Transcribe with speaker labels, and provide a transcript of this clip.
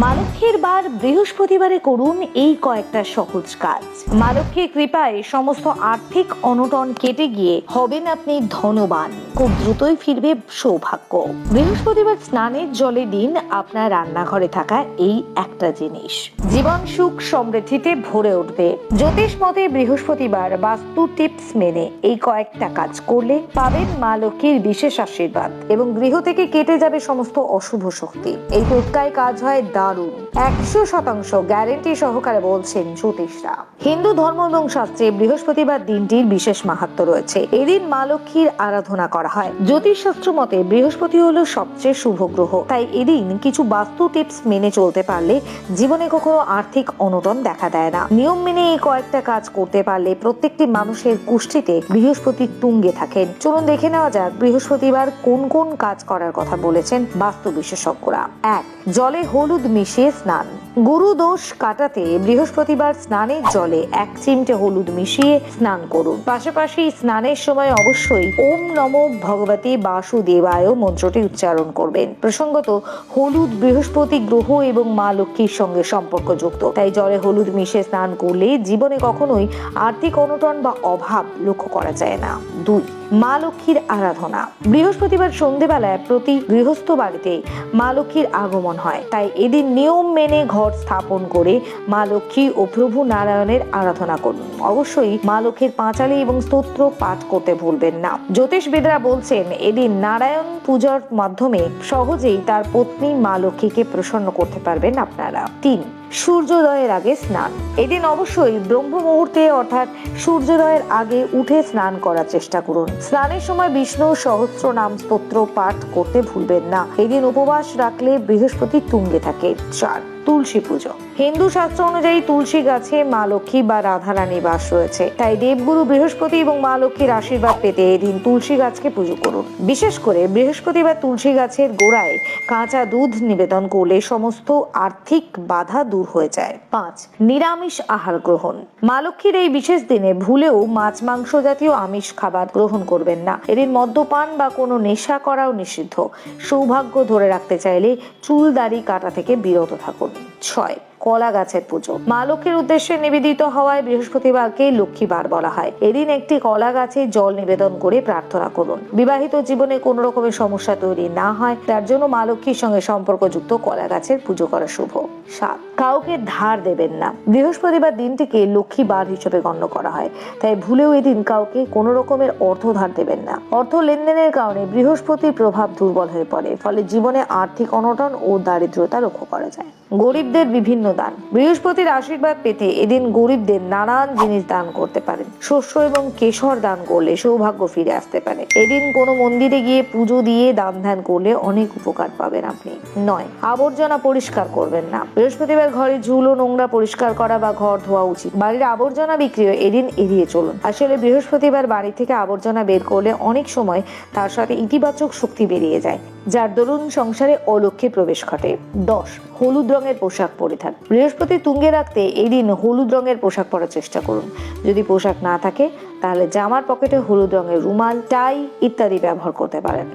Speaker 1: মা লক্ষ্মীর বার বৃহস্পতিবারে করুন এই কয়েকটা সহজ কাজ। মা লক্ষ্মীর কৃপায় সমস্ত আর্থিক অনটন কেটে গিয়ে হবেন আপনি ধনবান। খুব দ্রুতই ফিরবে সৌভাগ্য। বৃহস্পতিবার স্নানের জলে দিন আপনার রান্নাঘরে থাকা এই একটা জিনিস, জীবন সুখ সমৃদ্ধিতে ভরে উঠবে। জ্যোতিষ মতে বৃহস্পতিবার বাস্তু টিপস মেনে এই কয়েকটা কাজ করলে পাবেন মা লক্ষ্মীর বিশেষ আশীর্বাদ এবং গৃহ থেকে কেটে যাবে সমস্ত অশুভ শক্তি। এই টোটকায় কাজ হয় দারুণ, 100% গ্যারেন্টি সহকারে বলছেন জ্যোতিষরা। হিন্দু ধর্ম এবং শাস্ত্রে বৃহস্পতিবার দিনটির বিশেষ মাহাত্ম্য রয়েছে। এদিন মা লক্ষ্মীর আরাধনা করা হয়। জ্যোতিষ শাস্ত্র মতে বৃহস্পতি হলো সবচেয়ে শুভ গ্রহ, তাই এদিন কিছু বাস্তু টিপস মেনে চলতে পারলে জীবনে কখনো আর্থিক অনটন দেখা দেয় না। নিয়ম মেনে এই কয়েকটা কাজ করতে পারলে প্রত্যেকটি মানুষের কুষ্ঠিতে বৃহস্পতি তুঙ্গে থাকেন। চলুন দেখে নেওয়া যাক বৃহস্পতিবার কোন কোন কাজ করার কথা বলেছেন বাস্তু বিশেষজ্ঞরা। 1. জলে হলুদ মিশিয়ে স্নান। গুরু দোষ কাটাতে বৃহস্পতিবার স্নানের জলে 1 চিমটে হলুদ মিশিয়ে স্নান করুন। পাশাপাশি স্নানের সময় অবশ্যই ওম নমো ভগবতে বাসুদেবায় মন্ত্রটি উচ্চারণ করবেন। প্রসঙ্গত, হলুদ বৃহস্পতি গ্রহ এবং মা লক্ষ্মীর সঙ্গে সম্পর্কযুক্ত, তাই জলে হলুদ মিশিয়ে স্নান করলে জীবনে কখনোই আর্থিক অনটন বা অভাব লক্ষ্য করা যায় না। 2. মা লক্ষ্মীর আরাধনা। বৃহস্পতিবার সন্ধ্যেবেলায় প্রতি গৃহস্থ বাড়িতে মা লক্ষ্মীর আগমন হয়, তাই এদিন নিয়ম মেনে ঘর স্থাপন করে মা লক্ষ্মী ও প্রভু নারায়ণের আরাধনা করুন। অবশ্যই মা লক্ষ্মীর পাঁচালী এবং স্তোত্র পাঠ করতে ভুলবেন না। জ্যোতিষবিদরা বলছেন এদিন নারায়ণ পূজার মাধ্যমে সহজেই তার পত্নী মা লক্ষ্মীকে প্রসন্ন করতে পারবেন আপনারা। 3. সূর্যোদয়ের আগে স্নান। এদিন অবশ্যই ব্রহ্ম মুহূর্তে অর্থাৎ সূর্যোদয়ের আগে উঠে স্নান করার চেষ্টা করুন। স্নানের সময় বিষ্ণু সহস্র নাম স্তোত্র পাঠ করতে ভুলবেন না। এদিন উপবাস রাখলে বৃহস্পতি তুঙ্গে থাকে। 4. তুলসী পুজো। হিন্দু শাস্ত্র অনুযায়ী তুলসী গাছে মা লক্ষ্মী বা রাধারানী বাস রয়েছে, তাই দেবগুরু বৃহস্পতি এবং মা লক্ষ্মীর আশীর্বাদ পেতে এদিন তুলসী গাছকে পুজো করুন। বিশেষ করে বৃহস্পতিবার তুলসী গাছের গোড়ায় কাঁচা দুধ নিবেদন করলে সমস্ত আর্থিক বাধা দূর হয়ে যায়। 5. নিরামিষ আহার গ্রহণ। মা লক্ষ্মীর এই বিশেষ দিনে ভুলেও মাছ মাংস জাতীয় আমিষ খাবার গ্রহণ করবেন না। এদিন মদ্যপান বা কোনো নেশা করাও নিষিদ্ধ। সৌভাগ্য ধরে রাখতে চাইলে চুল দাড়ি কাটা থেকে বিরত থাকুন। 6. কলা গাছের পুজো। মা লক্ষ্মীর উদ্দেশ্যে নিবেদিত হওয়ায় বৃহস্পতিবারকে লক্ষ্মীবার বলা হয়। এদিন একটি কলা গাছে জল নিবেদন করে প্রার্থনা করুন। বিবাহিত জীবনে কোনো রকমের সমস্যা তৈরি না হয় তার জন্য মা লক্ষ্মীর সঙ্গে সম্পর্কযুক্ত কলা গাছের পুজো করা শুভ। 7. কাউকে ধার দেবেন না। বৃহস্পতিবার দিনটিকে লক্ষ্মীবার হিসেবে গণ্য করা হয়, তাই ভুলেও এদিন কাউকে কোনো রকমের অর্থ ধার দেবেন না। অর্থ লেনদেনের কারণে বৃহস্পতির প্রভাব দুর্বল হয়ে পড়ে, ফলে জীবনে আর্থিক অনটন ও দারিদ্রতা লক্ষ্য করা যায়। গরিবদের বিভিন্ন দান। বৃহস্পতির আশীর্বাদ পেতে এদিন গরিবদের নানান জিনিস দান করতে পারেন। শস্য এবং কেশর দান করলে সৌভাগ্য ফিরে আসতে পারে। এদিন কোনো মন্দিরে গিয়ে পুজো দিয়ে দান ধ্যান করলে অনেক উপকার পাবেন আপনি। 9. আবর্জনা পরিষ্কার করবেন না। বৃহস্পতিবার ঘরে ঝুলো নোংরা পরিষ্কার করা বা ঘর ধোয়া উচিত। বাড়ির আবর্জনা বিক্রিও এদিন এড়িয়ে চলুন। আসলে বৃহস্পতিবার বাড়ি থেকে আবর্জনা বের করলে অনেক সময় তার সাথে ইতিবাচক শক্তি বেরিয়ে যায়, যার দরুন সংসারে অলক্ষ্মী প্রবেশ ঘটে। 10. হলুদ রঙের পোশাক পরিধান। বৃহস্পতি তুঙ্গে রাখতে এই দিন হলুদ রঙের পোশাক পরার চেষ্টা করুন। যদি পোশাক না থাকে তাহলে জামার পকেটে হলুদ রঙের রুমাল, টাই ইত্যাদি ব্যবহার করতে পারেন।